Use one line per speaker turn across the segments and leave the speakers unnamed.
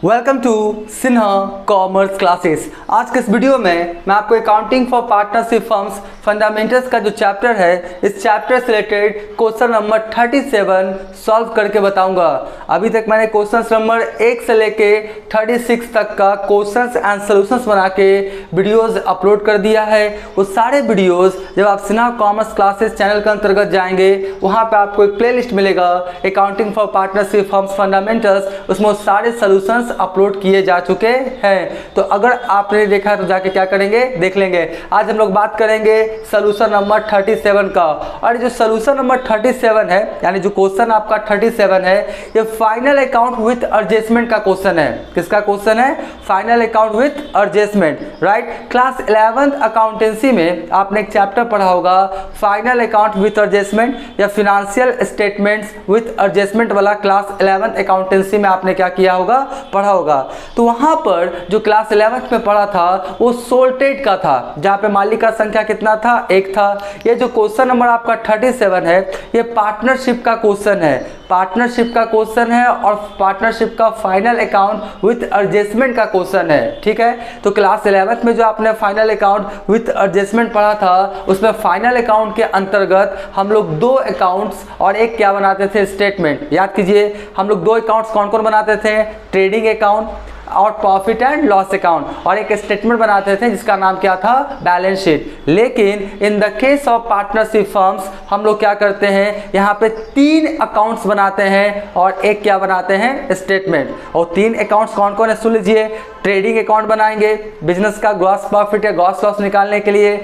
Welcome to Sinha commerce classes. आज के इस वीडियो में मैं आपको accounting for partnership firms fundamentals का जो चैप्टर है, इस चैप्टर से रिलेटेड क्वेश्चन नंबर 37 सॉल्व करके बताऊंगा। अभी तक मैंने क्वेश्चन नंबर 1 से लेके 36 तक का क्वेश्चंस एंड सॉल्यूशंस बना के वीडियोस अपलोड कर दिया है। वो सारे वीडियोस जब आप सिन्हा कॉमर्स क्लासेस चैनल के अंतर्गत जाएंगे, वहाँ पर आपको एक प्लेलिस्ट मिलेगा accounting for partnership firms fundamentals, उसमें सारे सॉल्यूशंस अपलोड किए जा चुके हैं। तो अगर आपने देखा तो जाके क्या करेंगे, देख लेंगे। आज हम लोग बात करेंगे सॉल्यूशन नंबर 37 का। और जो सॉल्यूशन नंबर 37 है, यानी जो क्वेश्चन आपका 37 है, ये फाइनल अकाउंट विथ एडजस्टमेंट का क्वेश्चन है। किसका क्वेश्चन है? Final account with adjustment, right. Class 11th accountancy में आपने एक चैप्टर पढ़ा होगा, फाइनल अकाउंट विथ एडजस्टमेंट या फिनेंशियल स्टेटमेंट्स विथ एडजस्टमेंट वाला। क्लास 11th अकाउंटेंसी में आपने क्या किया होगा, पढ़ा होगा। तो वहां पर जो क्लास 11th में पढ़ा था वो सोल्टेड का था, जहां पे मालिक का संख्या कितना था? 1 था। ये जो क्वेश्चन नंबर आपका 37 है, ये पार्टनरशिप का क्वेश्चन है। पार्टनरशिप का क्वेश्चन है और पार्टनरशिप का फाइनल अकाउंट विथ एडजस्टमेंट का क्वेश्चन है, ठीक है। तो क्लास 11th में जो आपने फाइनल अकाउंट विथ एडजस्टमेंट पढ़ा था, उसमें फाइनल अकाउंट के अंतर्गत हम लोग 2 अकाउंट्स और एक क्या बनाते थे? स्टेटमेंट। याद कीजिए, हम लोग 2 अकाउंट्स कौन कौन बनाते थे? ट्रेडिंग अकाउंट और प्रॉफिट एंड लॉस अकाउंट, और एक स्टेटमेंट बनाते थे जिसका नाम क्या था? Balance sheet. लेकिन in the case of partnership firms हम लोग क्या करते हैं, यहाँ पे 3 अकाउंट्स बनाते हैं और एक क्या बनाते हैं? स्टेटमेंट। और 3 अकाउंट्स कौन कौन है सुन लीजिए। ट्रेडिंग अकाउंट बनाएंगे बिजनेस का ग्रॉस प्रॉफिट या ग्रॉस लॉस निकालने के लिए।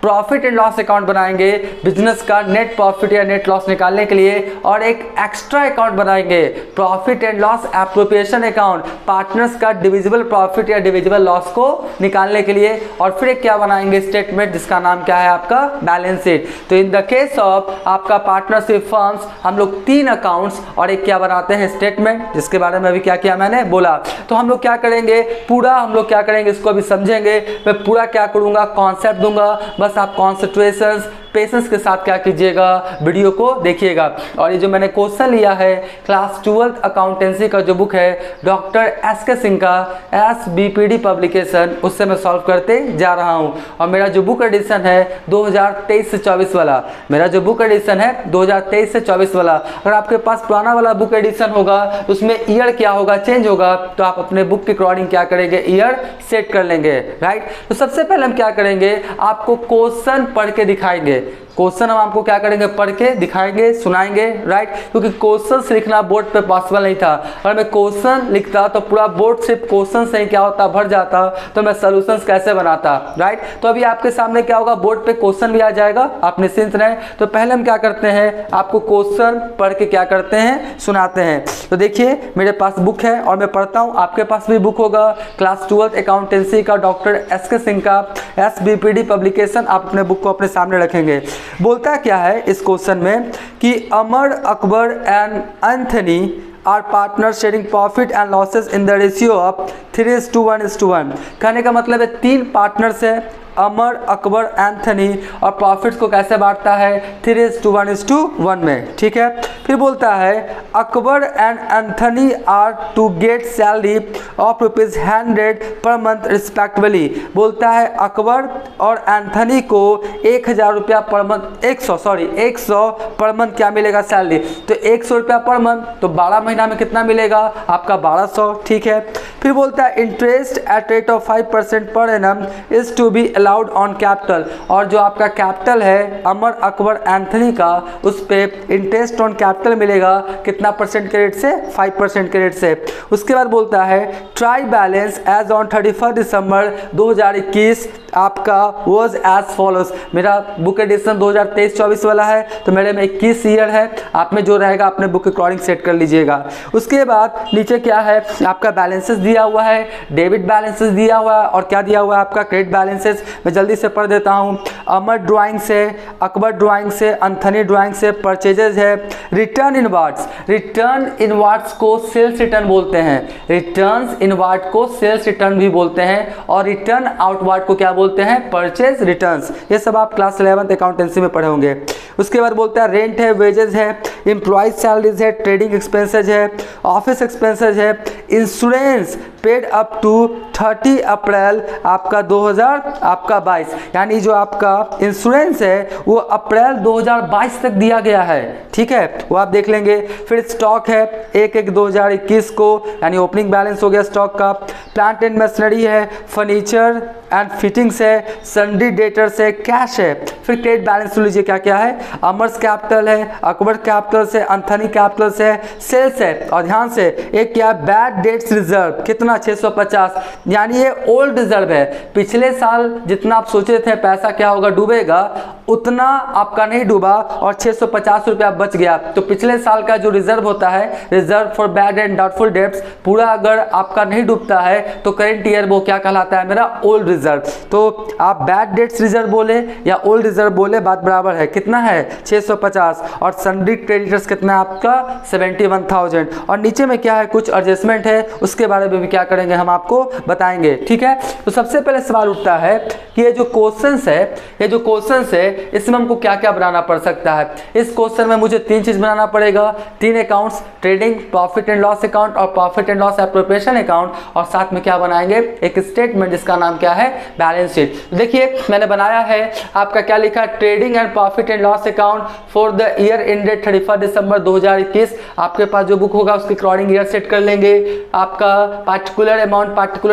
प्रॉफिट एंड लॉस अकाउंट बनाएंगे बिजनेस का नेट प्रॉफिट या नेट लॉस निकालने के लिए। और एक एक्स्ट्रा अकाउंट बनाएंगे, profit and loss appropriation account, partners का डिविजिबल प्रॉफिट या डिविजिबल लॉस को निकालने के लिए। और फिर एक क्या बनाएंगे? स्टेटमेंट, जिसका नाम क्या है? आपका बैलेंस शीट। तो इन द केस ऑफ आपका पार्टनरशिप फर्म्स हम लोग 3 अकाउंट्स और एक क्या बनाते हैं? स्टेटमेंट, जिसके बारे में अभी क्या किया मैंने बोला। तो हम लोग क्या करेंगे, पूरा हम लोग क्या करेंगे इसको अभी समझेंगे। मैं पूरा क्या करूंगा, कॉन्सेप्ट दूंगा, बस आप कॉन्सेंट्रेशन पेशेंस के साथ क्या कीजिएगा, वीडियो को देखिएगा। और ये जो मैंने क्वेश्चन लिया है क्लास 12th अकाउंटेंसी का जो बुक है डॉक्टर एस.के. सिंह का SBPD पब्लिकेशन, उससे मैं सॉल्व करते जा रहा हूँ। और मेरा जो बुक एडिशन है 2023 से 24 वाला, मेरा जो बुक एडिशन है 2023 से 24 वाला। अगर आपके पास पुराना वाला बुक एडिशन होगा तो उसमें ईयर क्या होगा? चेंज होगा। तो आप अपने बुक के अकॉर्डिंग क्या करेंगे? ईयर सेट कर लेंगे, राइट। तो सबसे पहले हम क्या करेंगे, आपको क्वेश्चन पढ़ के दिखाएंगे। क्वेश्चन हम आपको क्या करेंगे? पढ़ के दिखाएंगे, सुनाएंगे, राइट। क्योंकि क्वेश्चन लिखना बोर्ड पे पॉसिबल नहीं था। अगर मैं क्वेश्चन लिखता तो पूरा बोर्ड सिर्फ क्वेश्चन से ही क्या होता? भर जाता। तो मैं सॉल्यूशंस कैसे बनाता, राइट। तो अभी आपके सामने क्या होगा, बोर्ड पे क्वेश्चन भी आ जाएगा, आप निश्चिंत रहें। तो पहले हम क्या करते हैं, आपको क्वेश्चन पढ़ के क्या करते हैं? सुनाते हैं। तो देखिए, मेरे पास बुक है और मैं पढ़ता हूँ, आपके पास भी बुक होगा क्लास 12th अकाउंटेंसी का डॉक्टर एस.के. सिंह का SBPD पब्लिकेशन। आप अपने बुक को अपने सामने रखेंगे। बोलता क्या है इस क्वेश्चन में कि Amar, Akbar and Anthony are partner sharing profit and losses in the ratio of 3:1:1। कहने का मतलब है 3 पार्टनर्स है, अमर, अकबर, एंथनी, और प्रॉफिट्स को कैसे बांटता है? 3:1:1 में, ठीक है। फिर बोलता है Akbar and Anthony are to get salary of ₹100 per month respectively. बोलता है अकबर और एंथनी को 1000 रुपया पर मंथ, 100 पर मंथ क्या मिलेगा? सैलरी। तो 100 रुपया पर मंथ, तो 12 महीना में कितना मिलेगा? आपका 1200, ठीक है। फिर बोलता है interest at rate of 5% per annum is to be allowed on capital. और जो आपका कैपिटल है अमर, अकबर, एंथनी का, उस पे इंटरेस्ट ऑन कैपिटल मिलेगा कितना परसेंट के रेट से? 5% के रेट से। उसके बाद बोलता है try balance as on 31 December 2021 आपका वॉज एज फॉलोज। मेरा बुक एडिशन 2023-24 वाला है, तो मेरे में 21 ईयर है। आप में जो रहेगा अपने बुक के अकॉर्डिंग सेट कर लीजिएगा। उसके बाद नीचे क्या है, आपका बैलेंसेस दिया हुआ है, डेबिट बैलेंसेस दिया हुआ है, और क्या दिया हुआ है? आपका क्रेडिट बैलेंसेस। मैं जल्दी से पढ़ देता हूँ। अमर ड्राइंग से, अकबर ड्राइंग से, एंथनी ड्राइंग से परचेजेज है। रिटर्न इनवार्ड्स, रिटर्न इनवार्ड्स को सेल्स रिटर्न बोलते हैं। रिटर्न इनवार्ड को सेल्स रिटर्न भी बोलते हैं, और रिटर्न आउटवार्ड को क्या बोलते हैं? Purchase returns. ये सब आप क्लास 11th अकाउंटेंसी में पढ़े होंगे। उसके बाद बोलता है रेंट है, वेजेस है, एम्प्लॉयज सैलरीज है, ट्रेडिंग एक्सपेंसेज है, ऑफिस एक्सपेंसेज है, इंश्योरेंस पेड अप टू 30 अप्रैल आपका 2022, यानी जो आपका इंश्योरेंस है वो अप्रैल 2022 तक दिया गया है। ठीक है, वो आप देख लेंगे। फिर स्टॉक है 1/1/2021 को, यानी ओपनिंग बैलेंस हो गया स्टॉक का। प्लांट एंड मशीनरी है, फर्नीचर एंड फिटिंग्स है, सन्ड्री डेटर्स है, कैश है। फिर क्रेडिट बैलेंस लीजिए क्या क्या है, अमर्स कैपिटल है, अकबर कैपिटल से, अंथनी कैपिटल से, सेल्स है। और ध्यान से एक क्या बैड डेट्स रिजर्व, कितना 650, यानी ये ओल्ड रिजर्व है। पिछले साल जितना आप सोचे थे पैसा क्या होगा डूबेगा, उतना आपका नहीं डूबा और 650 रुपया बच गया। तो पिछले साल का जो रिजर्व होता है, reserve for bad and doubtful debts, पूरा अगर आपका नहीं डूबता है तो करेंट ईयर वो क्या कहलाता है मेरा, ओल्ड रिजर्व। तो आप बैड डेट्स रिजर्व बोले या ओल्ड रिजर्व बोले, बात बराबर है। कितना है 650, और सन्ड्री क्रेडिटर्स कितना है आपका 71,000। और नीचे में क्या है, कुछ एडजस्टमेंट है, उसके बारे में भी क्या करेंगे हम आपको बताएंगे। ठीक है, तो सबसे पहले सवाल उठता है कि ये जो क्वेश्चंस है इसमें हमको क्या क्या बनाना पड़ सकता है। इस क्वेश्चन में मुझे 3 चीज बनाना पड़ेगा, 3 accounts, trading profit and loss account और profit and loss appropriation account, और साथ में क्या बनाएंगे, एक स्टेटमेंट जिसका नाम क्या है, बैलेंस शीट। देखिए मैंने बनाया है आपका क्या लिखा, trading and profit and loss account for the year ended 31 December 2021। आपके पास जो बुक होगा उसके अकॉर्डिंग ईयर सेट कर लेंगे। आपका पार्टिकुलर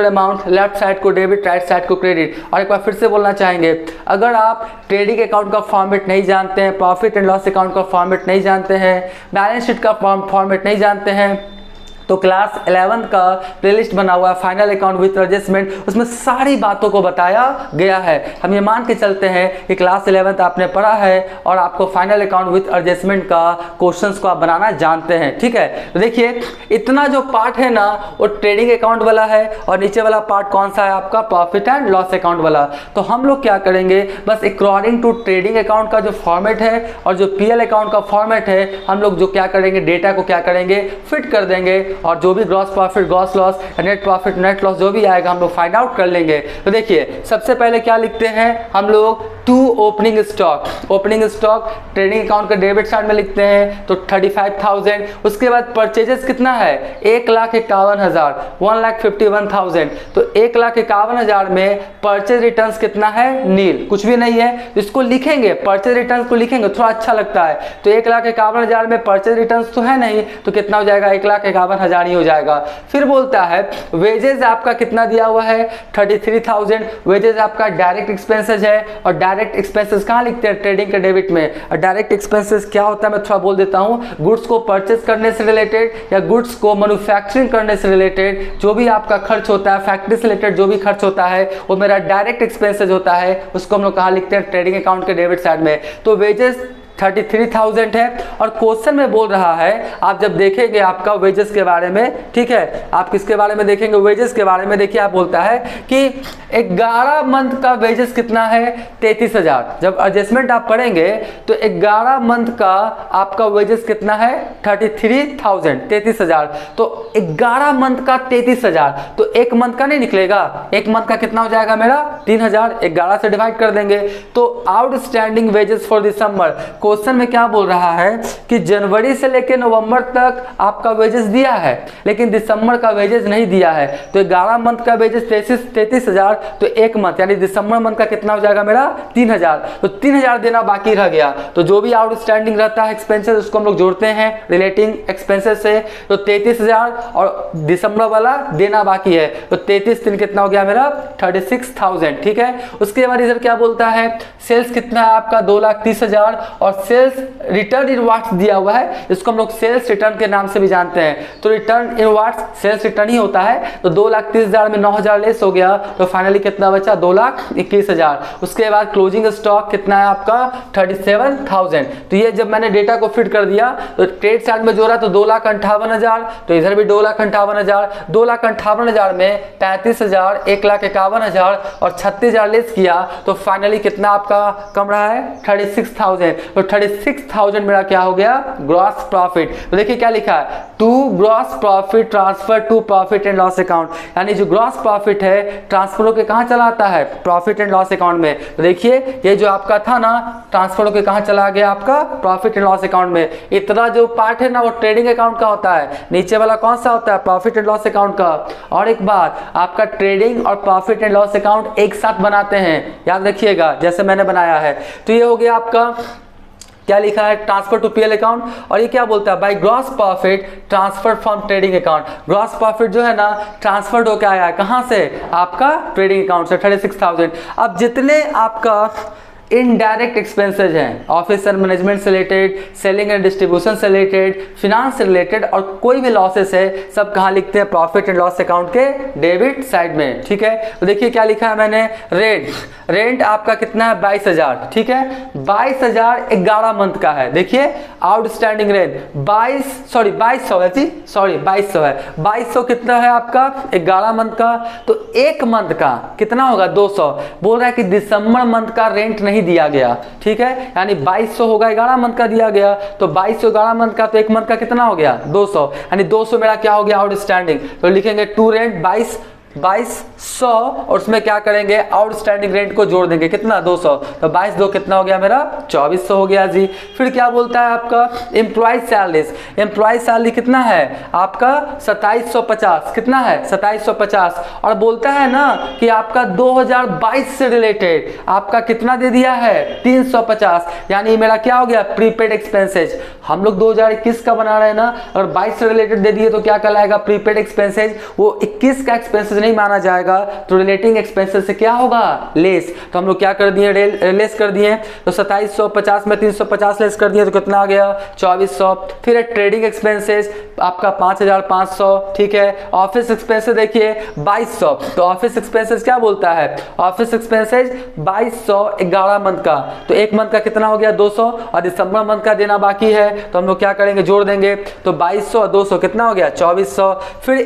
अमाउंट, लेफ्ट साइड को डेबिट, राइट साइड को क्रेडिट। और एक बार फिर से बोलना चाहेंगे, अगर आप ट्रेडिंग अकाउंट का फॉर्मेट नहीं जानते हैं, प्रॉफिट एंड लॉस अकाउंट का फॉर्मेट नहीं जानते हैं, बैलेंस शीट का फॉर्मेट नहीं जानते हैं, तो क्लास 11 का प्लेलिस्ट बना हुआ है फाइनल अकाउंट विथ एडजस्टमेंट, उसमें सारी बातों को बताया गया है। हम ये मान के चलते हैं कि क्लास 11 आपने पढ़ा है और आपको फाइनल अकाउंट विथ एडजस्टमेंट का क्वेश्चंस को आप बनाना जानते हैं। ठीक है, तो देखिए इतना जो पार्ट है ना वो ट्रेडिंग अकाउंट वाला है, और नीचे वाला पार्ट कौन सा है आपका, प्रॉफिट एंड लॉस अकाउंट वाला। तो हम लोग क्या करेंगे, बस अकॉर्डिंग टू ट्रेडिंग अकाउंट का जो फॉर्मेट है और जो पीएल अकाउंट का फॉर्मेट है, हम लोग जो क्या करेंगे, डेटा को क्या करेंगे, फिट कर देंगे, और जो भी gross profit, gross loss, net profit, net loss जो भी आएगा हम लोग फाइंड आउट कर लेंगे। तो देखिए सबसे पहले क्या लिखते हैं हम लोग, to opening stock trading account का डेबिट साइड में लिखते हैं तो 35,000। उसके बाद परचेजेस कितना है, 1,51,000, 1,51,000। तो 1,51,000 में परचेज रिटर्न्स कितना है, नील, कुछ भी नहीं है। इसको लिखेंगे, परचेज रिटर्न्स को लिखेंगे, थोड़ा अच्छा लगता है। तो 1,51,000 में परचेज रिटर्न्स तो है नहीं, तो कितना हो जाएगा, 1,51,000 ही हो जाएगा। फिर बोलता है वेजेस आपका कितना दिया हुआ है, 33,000। वेजेस आपका डायरेक्ट एक्सपेंसेस है, और डायरेक्ट एक्सपेंसेस कहाँ लिखते हैं, ट्रेडिंग के डेबिट में। और डायरेक्ट एक्सपेंसेस क्या होता है मैं थोड़ा बोल देता हूँ, गुड्स को परचेस करने से रिलेटेड या गुड्स को मैन्युफैक्चरिंग करने से रिलेटेड जो भी आपका खर्च होता है, फैक्ट्री से रिलेटेड जो भी खर्च होता है वो मेरा डायरेक्ट एक्सपेंसेस होता है, उसको हम लोग कहाँ लिखते हैं, ट्रेडिंग अकाउंट के डेबिट साइड में। तो वेजेस 33,000 है, और क्वेश्चन में बोल रहा है, आप जब देखेंगे आपका वेजेस के बारे में, ठीक है, आप किसके बारे में देखेंगे, वेजेस के बारे में। देखिए आप बोलता है कि 11 मंथ का वेजेस कितना है, 33,000। जब एडजस्टमेंट आप पढ़ेंगे तो 11 मंथ का आपका वेजेस कितना है, 33,000, 33,000। तो 11 मंथ का 33,000, तो एक मंथ का नहीं निकलेगा, एक मंथ का कितना हो जाएगा मेरा, 3,000। 11 से डिवाइड कर देंगे तो outstanding wages for December. Question में क्या बोल रहा है कि जनवरी से लेकर नवंबर तक आपका वेजेस दिया है, लेकिन दिसंबर का वेजेस नहीं दिया है। तो 11 मंथ का वेजेस 33,000, तो एक मंथ यानी दिसंबर मंथ का कितना हो जाएगा मेरा, 3,000। तो 3,000 देना बाकी रह गया। तो जो भी आउटस्टैंडिंग रहता है एक्सपेंसेस उसको हम लोग जोड़ते हैं रिलेटिंग एक्सपेंसेस से। तो 33,000 और दिसंबर वाला देना बाकी है, तो 33 दिन कितना हो गया मेरा, 36,000। ठीक है, उसके बाद इधर क्या बोलता है, सेल्स कितना है आपका, 2,30,000, और सेल्स रिटर्न इन वाट्स दिया हुआ है, इसको हम लोग सेल्स रिटर्न के नाम से भी जानते हैं। तो रिटर्न इन वाट्स सेल्स रिटर्न ही होता है। तो 2,30,000 में 9,000 लेस हो गया, तो फाइनली कितना बचा, 2,21,000। उसके बाद क्लोजिंग स्टॉक कितना है आपका, 37,000। तो ये जब मैंने डेटा को फिट कर दिया तो ट्रेड साइड में जोड़ा तो 2,58,000, तो इधर भी 2,58,000। 2,58,000 में 35,000, 1,51,000 और 36,000 लेस किया तो फाइनली कितना आपका कम रहा है, 36,000। तो 36,000 मेरा क्या हो गया, ग्रॉस प्रॉफिट। तो देखिए क्या लिखा है, to gross profit transfer to profit and loss account, यानी जो ग्रॉस प्रॉफिट है ट्रांसफर होकर कहाँ चला आता है, प्रॉफिट एंड लॉस अकाउंट में। तो देखिए ये जो आपका था ना, ट्रांसफर होकर कहाँ चला गया, आपका प्रॉफिट एंड लॉस अकाउंट में। इतना जो पार्ट है ना वो ट्रेडिंग अकाउंट का होता है, नीचे वाला कौन सा होता है, प्रॉफिट एंड लॉस अकाउंट का। और एक बात, आपका ट्रेडिंग और प्रॉफिट एंड लॉस अकाउंट एक साथ बनाते हैं, याद रखिएगा, जैसे मैंने बनाया है। तो ये हो गया आपका क्या लिखा है, ट्रांसफर टू पीएल अकाउंट। और ये क्या बोलता है, by gross profit transfer from trading account. Gross profit जो है ना ट्रांसफर्ड होकर आया है कहां से, आपका ट्रेडिंग अकाउंट से, 36,000। अब जितने आपका इनडायरेक्ट एक्सपेंसेज हैं, ऑफिस एंड मैनेजमेंट से रिलेटेड, सेलिंग एंड डिस्ट्रीब्यूशन से रिलेटेड, फिनांस से रिलेटेड, और कोई भी लॉसेस है सब कहाँ लिखते हैं, प्रॉफिट एंड लॉस अकाउंट के डेबिट साइड में। ठीक है, तो देखिए क्या लिखा है मैंने, रेंट आपका कितना है, 22,000। ठीक है, 22,000 11 मंथ का है। देखिए आउटस्टैंडिंग रेंट 2200 है जी, सॉरी 2200 है। 2200 कितना है आपका, 11 मंथ का। तो एक मंथ का कितना होगा, 200। बोल रहा है कि दिसंबर मंथ का रेंट नहीं दिया गया। ठीक है, यानी 2200 होगा, 11 मंथ का दिया गया, तो 2200 11 मंथ का, तो एक मंथ का कितना हो गया, 200, यानी 200 मेरा क्या हो गया, आउटस्टैंडिंग। तो लिखेंगे टू रेंट 2200 और उसमें क्या करेंगे, आउटस्टैंडिंग रेंट को जोड़ देंगे, कितना, 200। तो 22 कितना हो गया मेरा, 2400 हो गया जी। फिर क्या बोलता है आपका, एम्प्लॉय सैलरीज। एम्प्लॉय सैलरी कितना है आपका, 2750। कितना है, 2750। और बोलता है ना कि आपका 2022 से रिलेटेड आपका कितना दे दिया है, 350, यानी मेरा क्या हो गया, प्रीपेड एक्सपेंसेज। हम लोग 2021 का बना रहे हैं ना, अगर 22 से रिलेटेड दे दिए तो क्या कहलाएगा, प्रीपेड एक्सपेंसेज। वो 21 का एक्सपेंसेज नहीं माना जाएगा, तो रिलेटिंग एक्सपेंसेस से क्या होगा, लेस। तो हम लोग क्या कर दिए, लेस कर दिए। तो 2750 में 350 लेस कर दिए, तो कितना आ गया, 2400। फिर ट्रेडिंग एक्सपेंसेस आपका 5500। ठीक है, ऑफिस एक्सपेंसेस देखिए 2200। तो ऑफिस एक्सपेंसेस क्या बोलता है, ऑफिस एक्सपेंसेस 2200 11 मंथ का, तो एक मंथ का कितना हो गया, 200, और दिसंबर मंथ का देना बाकी है, तो हम लोग क्या करेंगे, जोड़ देंगे। तो 2200 और 200 कितना हो गया, 2400। फिर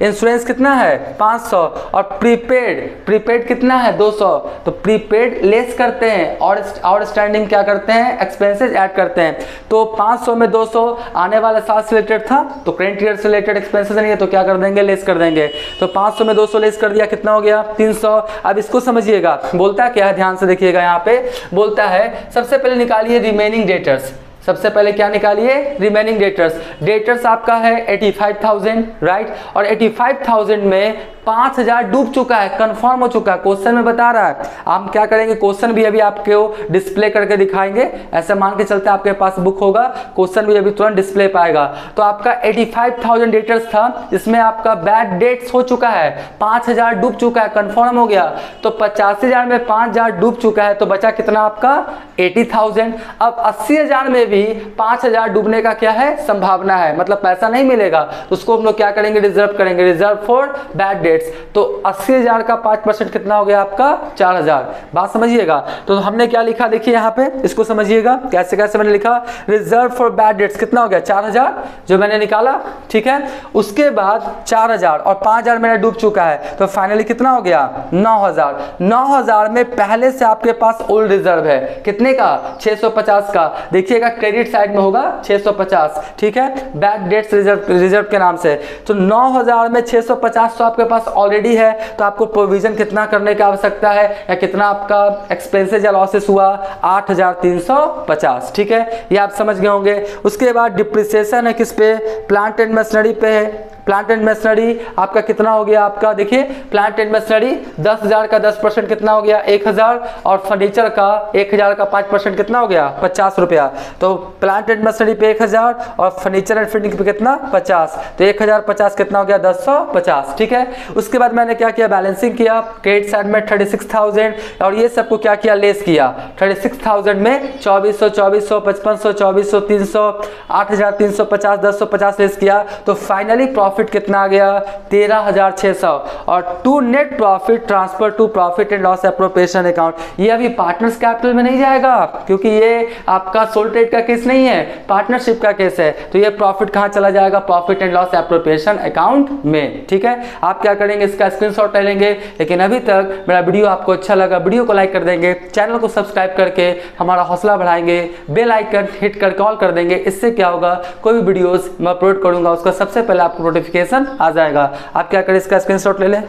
इंश्योरेंस कितना है, 500, और प्रीपेड कितना है, 200। तो प्रीपेड लेस करते हैं और आउटस्टैंडिंग क्या करते हैं, एक्सपेंसेस ऐड करते हैं। तो 500 में 200 आने वाला साल से रिलेटेड था, तो करेंट ईयर से रिलेटेड एक्सपेंसेस नहीं है, तो क्या कर देंगे, लेस कर देंगे। तो 500 में 200 लेस कर दिया, कितना हो गया, 300। अब इसको समझिएगा, बोलता क्या है, ध्यान से देखिएगा, यहाँ पे बोलता है सबसे पहले निकालिए रिमेनिंग डेटर्स। सबसे पहले क्या निकालिए, रिमेनिंग डेटर्स आपका है 85,000, राइट। और 85,000 में 5,000 डूब चुका है, कंफर्म हो चुका है, क्वेश्चन में बता रहा है। हम क्या करेंगे, क्वेश्चन भी अभी आपको डिस्प्ले करके दिखाएंगे, ऐसे मान के चलते आपके पास बुक होगा, क्वेश्चन भी अभी तुरंत डिस्प्ले पाएगा। तो आपका 85,000 डेटर्स था, इसमें आपका बैड डेट्स हो चुका है, 5,000 डूब चुका है, कंफर्म हो गया। तो 85,000 में 5,000 डूब चुका है, तो बचा कितना आपका, 80,000। अब 80,000 में भी 5,000 डूबने का क्या है, संभावना है, मतलब पैसा नहीं मिलेगा, तो उसको हम लोग क्या करेंगे, रिजर्व करेंगे, रिजर्व फॉर बैड डेट्स। तो 80,000 का 5% कितना हो गया आपका, 4,000। बात समझिएगा। तो हमने क्या लिखा, देखिए यहाँ पे, इसको समझिएगा कैसे कैसे मैंने लिखा, रिजर्व फॉर बैड डेट्स कितना हो गया, 4,000 जो मैंने निकाला। ठीक है, उसके बाद 4,000 और 5,000 मेरा डूब चुका है, तो फाइनली कितना हो गया, 9,000। 9,000 में पहले से आपके पास ओल्ड रिजर्व है, कितने का, 650 का। देखिएगा क्रेडिट साइड में होगा 650। ठीक है, बैड डेट्स रिजर्व के नाम से। तो 9,000 में 650 तो आपके पास ऑलरेडी है, तो आपको प्रोविजन कितना करने की आवश्यकता है, या कितना आपका एक्सपेंसेस या लॉसेस हुआ, 8,350। ठीक है, ये आप समझ गए होंगे। उसके बाद डिप्रिसिएशन है किस पे, प्लांट एंड मशीनरी पे है। प्लांट एंड मशीनरी आपका कितना हो गया, आपका देखिए प्लांट एंड मशीनरी 10,000 का 10% कितना हो गया, 1,000, और फर्नीचर का 1,000 का 5% कितना हो गया, 50 रुपया। तो प्लांट एंड मशीनरी पे 1,000 और फर्नीचर एंड फिटिंग पे कितना, 50। तो 1,050 कितना हो गया, 1050। ठीक है, उसके बाद मैंने क्या किया, बैलेंसिंग किया, क्रेडिट साइड में 36,000 और ये सबको क्या किया, लेस किया। 36,000 में 2,400, 2,400, 5,500, 2,400, 300, 8,350, 1050 लेस किया। तो फाइनली प्रॉफिट कितना आ गया 13,600। और to net profit transfer to profit and loss appropriation account, ये अभी पार्टनर्स कैपिटल में नहीं जाएगा क्योंकि ये आपका सोल ट्रेड का केस नहीं है, पार्टनरशिप का केस है। तो ये प्रॉफिट कहाँ चला जाएगा, profit and loss appropriation account में। ठीक है, आप क्या करेंगे, इसका स्क्रीनशॉट ले लेंगे। लेकिन अभी तक मेरा वीडियो आपको अच्छा लगा, वीडियो को लाइक कर देंगे, चैनल को सब्सक्राइब करके हमारा हौसला बढ़ाएंगे, बेल आइकन हिट कर कॉल कर देंगे। इससे क्या होगा, कोई भी वीडियोस मैं अपलोड करूंगा उसका सबसे पहले आपको नोटिफिकेशन आ जाएगा। आप क्या करें, इसका स्क्रीनशॉट ले लें।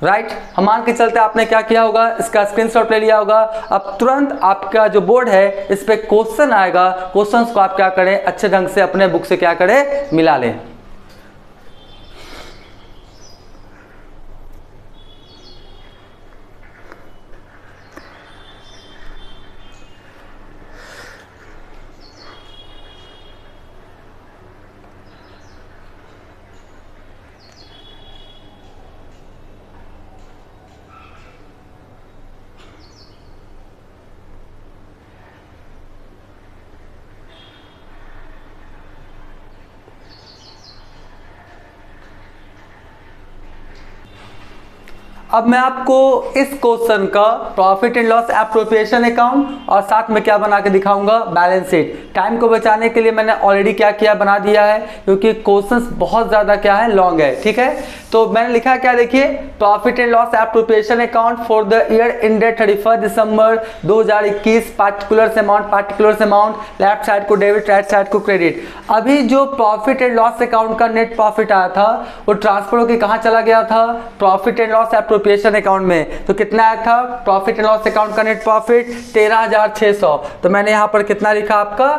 राइट, हम मान के चलते आपने क्या किया होगा, इसका स्क्रीनशॉट ले लिया होगा। अब तुरंत आपका जो बोर्ड है इस पे क्वेश्चन आएगा, क्वेश्चंस को आप क्या करें, अच्छे ढंग से अपने बुक से क्या करें, मिला लें। अब मैं आपको इस क्वेश्चन का profit and loss appropriation account और साथ में क्या बना के दिखाऊंगा, बैलेंस शीट। टाइम को बचाने के लिए मैंने ऑलरेडी क्या किया, बना दिया है, क्योंकि क्वेश्चंस बहुत ज्यादा क्या है, लॉन्ग है। ठीक है, तो मैंने लिखा क्या, देखिए, profit and loss appropriation account for the year ended 31 December 2021, particular amount, left side को डेबिट, राइट साइड को क्रेडिट। अभी जो प्रॉफिट एंड लॉस अकाउंट का नेट प्रॉफिट आया था वो ट्रांसफर होकर कहां चला गया था, profit and loss appropriation account में। तो कितना आया था प्रॉफिट एंड लॉस अकाउंट का नेट प्रॉफिट, 13,600। तो मैंने यहां पर कितना लिखा आपका,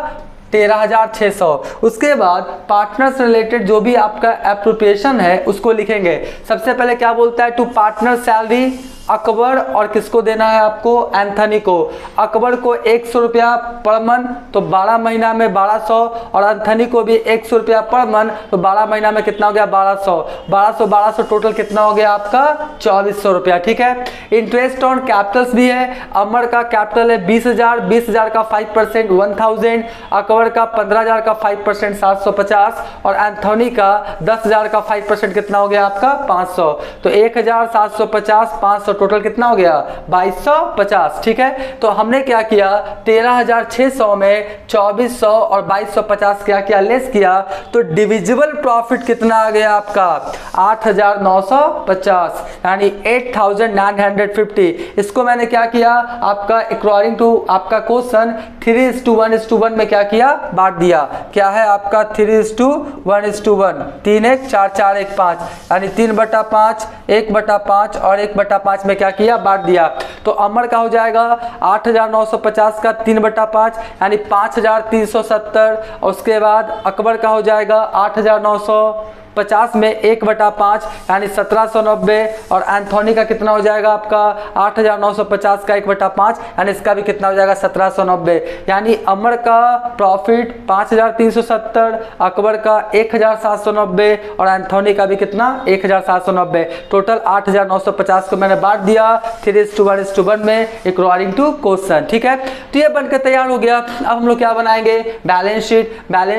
13,600। उसके बाद पार्टनर्स रिलेटेड जो भी आपका एप्रोप्रिएशन है उसको लिखेंगे। सबसे पहले क्या बोलता है, टू पार्टनर सैलरी अकबर, और किसको देना है आपको, एंथनी को। अकबर को 100 रुपया पर मंथ, तो 12 महीना में 1200, और एंथनी को भी 100 रुपया पर मंथ, तो 12 महीना में कितना हो गया, 1200 टोटल कितना हो गया आपका, 2400 रुपया। ठीक है, इंटरेस्ट ऑन कैपिटल्स भी है। अमर का कैपिटल है 20,000 का 5% 1000, अकबर का 15,000 का 5% 750, और एंथनी का 10,000 का 5% कितना हो गया आपका, 500। तो 1,750 500 टोटल कितना हो गया, 2250। ठीक है, तो हमने क्या किया, 13,600 में 2400 और 2250 क्या किया, लेस किया, तो डिविजिबल प्रॉफिट कितना आ गया आपका, 8,950, यानी 8,950। इसको मैंने क्या किया, आपका अकॉर्डिंग टू आपका क्वेश्चन 3:1:1 में क्या किया, बांट दिया। क्या है आपका 3:1:1, 3 1 4 4 1 5, यानी 3/5 1/5 और 1/5 में क्या किया, बांट दिया। तो अमर का हो जाएगा 8,950 का 3/5, यानी 5,370। और उसके बाद अकबर का हो जाएगा 8,950 में 1/5, यानी 1,790। और एंथोनी का कितना हो जाएगा आपका, 8,950 का 1/5, यानी इसका भी कितना हो जाएगा, 1,790। यानी अमर का प्रॉफिट 5,370, अकबर का 1,790, और एंथोनी का भी कितना, 1,790। टोटल 8,950 को मैंने बांट दिया 3:1:1 में अकॉर्डिंग टू क्वेश्चन। ठीक है, तो ये बनकर तैयार हो गया। अब हम लोग क्या बनाएंगे, balance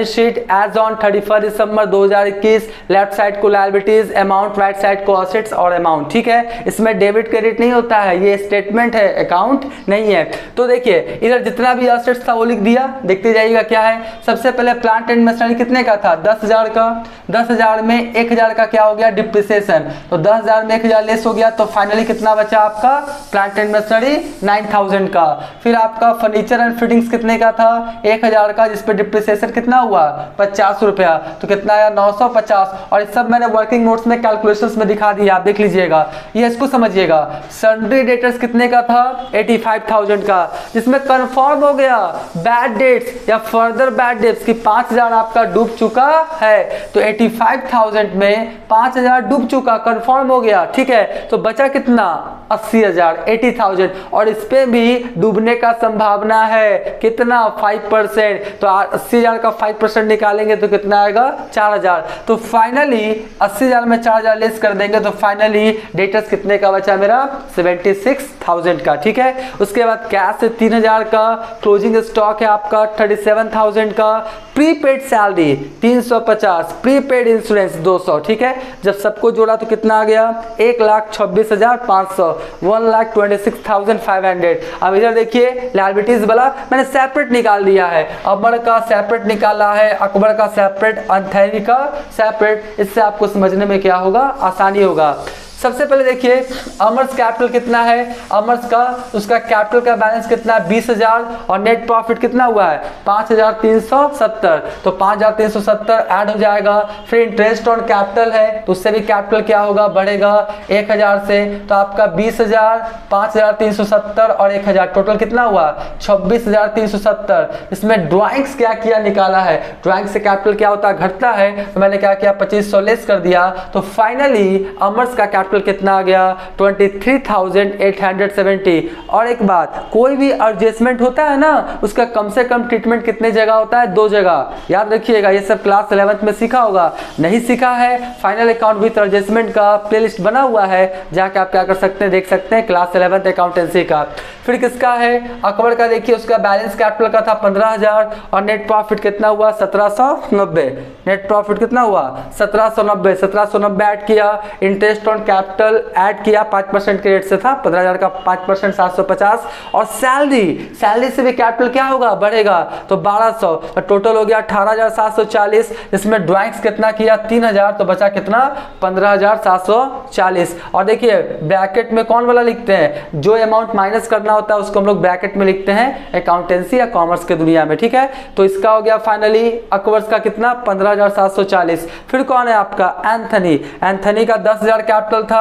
sheet as on 31 December 2021, left side को लायबिलिटीज अमाउंट, राइट साइड को असेट्स और अमाउंट। ठीक है, इसमें डेबिट क्रेडिट नहीं होता है, ये स्टेटमेंट है, अकाउंट नहीं है। तो देखिए इधर जितना भी असेट्स था वो लिख दिया, देखते जाइएगा क्या है। सबसे पहले प्लांट एंड मशीनरी कितने का था, 10,000 का। 10,000 में 1,000 का क्या हो गया, डिप्रिसिएशन। तो 10,000 में 1,000 लेस हो गया, तो फाइनली कितना बचा आपका, प्लांट एंड मशीनरी 9,000 का। फिर आपका फर्नीचर एंड फिटिंग्स कितने का था, 1,000 का, जिसपे डिप्रिसिएशन कितना हुआ, 50 रुपया। तो कितना आया, 950। और इस सब मैंने वर्किंग नोट्स में कैलकुलेशंस में दिखा दिया, आप देख लीजिएगा, ये इसको समझिएगा। सन्ड्री डेटर्स कितने का था, 85,000 का, जिसमें कंफर्म हो गया बैड डेट्स या फर्दर बैड डेट्स की 5,000 आपका डूब चुका है। तो 85,000 में 5,000 डूब चुका, कंफर्म हो गया। ठीक है, तो बचा कितना, 80,000, 80,000, और इस पे भी डूबने का संभावना है कितना, 5%। तो 80,000 का 5% निकालेंगे तो कितना आएगा, 4,000। तो फाइनली 80,000 में 4,000 लेस कर देंगे तो फाइनली डेटर्स कितने का बचा मेरा 76,000 का। ठीक है, उसके बाद कैश 3,000 का, क्लोजिंग स्टॉक है आपका 37,000 का, प्रीपेड सैलरी 350, प्रीपेड इंश्योरेंस 200। ठीक है, जब सबको जोड़ा तो कितना आ गया 1,26,500, 1,26,500। अब इधर देखिए लायबिलिटीज वाला मैंने सेपरेट निकाल दिया है, अमर का सेपरेट निकाला है, अकबर का सेपरेट, एंथनी का सेपरेट। इससे आपको समझने में क्या होगा, आसानी होगा। सबसे पहले देखिए अमर्स कैपिटल कितना है, अमर्स का उसका कैपिटल का बैलेंस कितना है 20,000 और नेट प्रॉफिट कितना हुआ है 5,370। तो 5,370 ऐड हो जाएगा। फिर इंटरेस्ट ऑन कैपिटल है तो उससे भी कैपिटल क्या होगा, बढ़ेगा 1,000 से। तो आपका 20,000, 5,370 और 1,000 टोटल कितना हुआ 26,370। इसमें ड्राइंग्स क्या किया, निकाला है। ड्राइंग से कैपिटल क्या होता है, घटता है। तो मैंने क्या किया 2500 लेस कर दिया। तो फाइनली अमर्स का कैपिटल कितना आ गया 23,870। और एक बात, कोई भी एडजस्टमेंट होता है ना, उसका कम से कम ट्रीटमेंट कितने जगह होता है, 2 जगह। याद रखिएगा, ये सब क्लास 11th में सीखा होगा। नहीं सीखा है, फाइनल अकाउंट विथ एडजस्टमेंट का प्लेलिस्ट बना हुआ है, जाके आप क्या कर सकते हैं, देख सकते हैं, क्लास 11th अकाउंटेंसी का। फिर किसका है, अकबर का देखिए, उसका बैलेंस कैपिटल का था 15,000 और नेट प्रॉफिट कितना हुआ 1,790। नेट प्रॉफिट कितना हुआ 1,790, 1,790 ऐड किया, इंटरेस्ट ऑन कैपिटल ऐड किया, 5% के रेट से था 15,000 का 5% 750। और सैलरी, सैलरी से भी कैपिटल क्या होगा, बढ़ेगा। तो 1,200, तो टोटल हो गया 18,740। इसमें ड्राइंग्स कितना किया 3,000, तो बचा कितना 15,740। और देखिए ब्रैकेट में कौन वाला लिखते हैं, जो अमाउंट माइनस करना होता है उसको हम लोग ब्रैकेट में लिखते हैं अकाउंटेंसी या कॉमर्स के दुनिया में। ठीक है, तो इसका हो गया फाइनली अकबर्स का कितना 15,740। फिर कौन है आपका एंथनी, एंथनी का 10,000 कैपिटल था,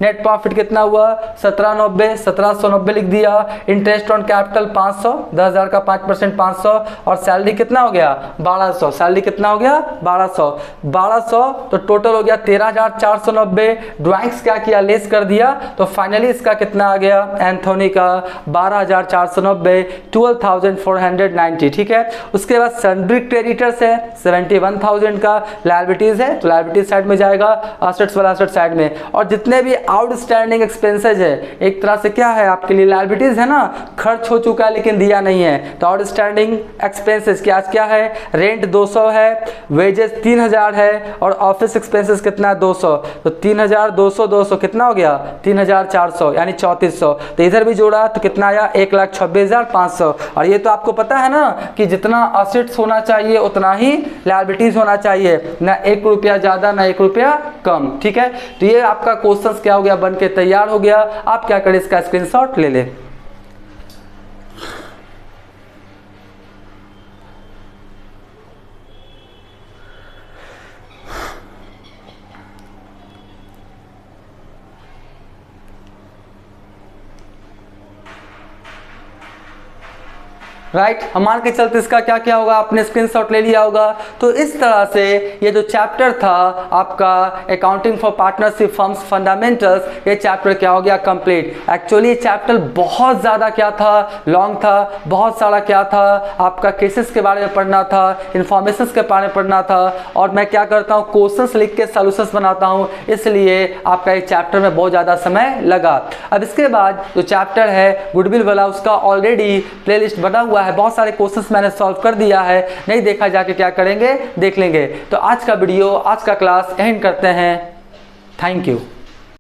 नेट प्रॉफिट कितना हुआ 1790, 1,790 लिख दिया। इंटरेस्ट ऑन कैपिटल 500, 10,000 का 5% 500। और सैलरी कितना हो गया 1,200, सैलरी कितना हो गया 1,200, तो टोटल हो गया 13,490। ड्राइंग्स क्या किया, लेस कर दिया। तो फाइनली इसका कितना आ गया एंथोनी का 12,490, 12,490। ठीक है, उसके बाद सन्ड्री क्रेडिटर्स है 71,000 का, लायबिलिटीज है तो लायबिलिटीज साइड में जाएगा, असेट्स वाला असेट साइड में। और जितने भी आउटस्टैंडिंग एक्सपेंसेस है, एक तरह से क्या है आपके लिए लायबिलिटीज है ना, खर्च हो चुका है लेकिन दिया नहीं है। तो आउटस्टैंडिंग एक्सपेंसेस क्या क्या है, रेंट 200 है, वेजेस 3,000 है और ऑफिस एक्सपेंसेस कितना 200। तो 3,000 200 200 कितना हो गया 3,400 यानी 3,400। तो इधर भी जोड़ा तो कितना आया 1,26,500। और ये तो आपको पता है ना कि जितना असेट्स होना चाहिए उतना ही लायबिलिटीज होना चाहिए, ना 1 रुपया ज़्यादा ना 1 रुपया कम। ठीक है, तो ये आपका क्वेश्चंस क्या हो गया, बन के तैयार हो गया। आप क्या करें, इसका स्क्रीनशॉट ले लें। राइट, हम मान के चलते इसका क्या क्या होगा, आपने स्क्रीनशॉट ले लिया होगा। तो इस तरह से ये जो चैप्टर था आपका accounting for partnership firms fundamentals, ये चैप्टर क्या हो गया कंप्लीट। एक्चुअली चैप्टर बहुत ज़्यादा क्या था, लॉन्ग था, बहुत सारा क्या था आपका केसेस के बारे में पढ़ना था, इन्फॉर्मेशन के बारे में पढ़ना था। और मैं क्या करता हूँ क्वेश्चंस लिख के सॉल्यूशंस बनाता हूँ, इसलिए आपका एक चैप्टर में बहुत ज़्यादा समय लगा। अब इसके बाद जो चैप्टर है गुडविल वाला, उसका ऑलरेडी प्लेलिस्ट बना हुआ है, बहुत सारे क्वेश्चंस मैंने सॉल्व कर दिया है, नहीं देखा जाके क्या करेंगे देख लेंगे। तो आज का वीडियो, आज का क्लास एंड करते हैं। Thank you.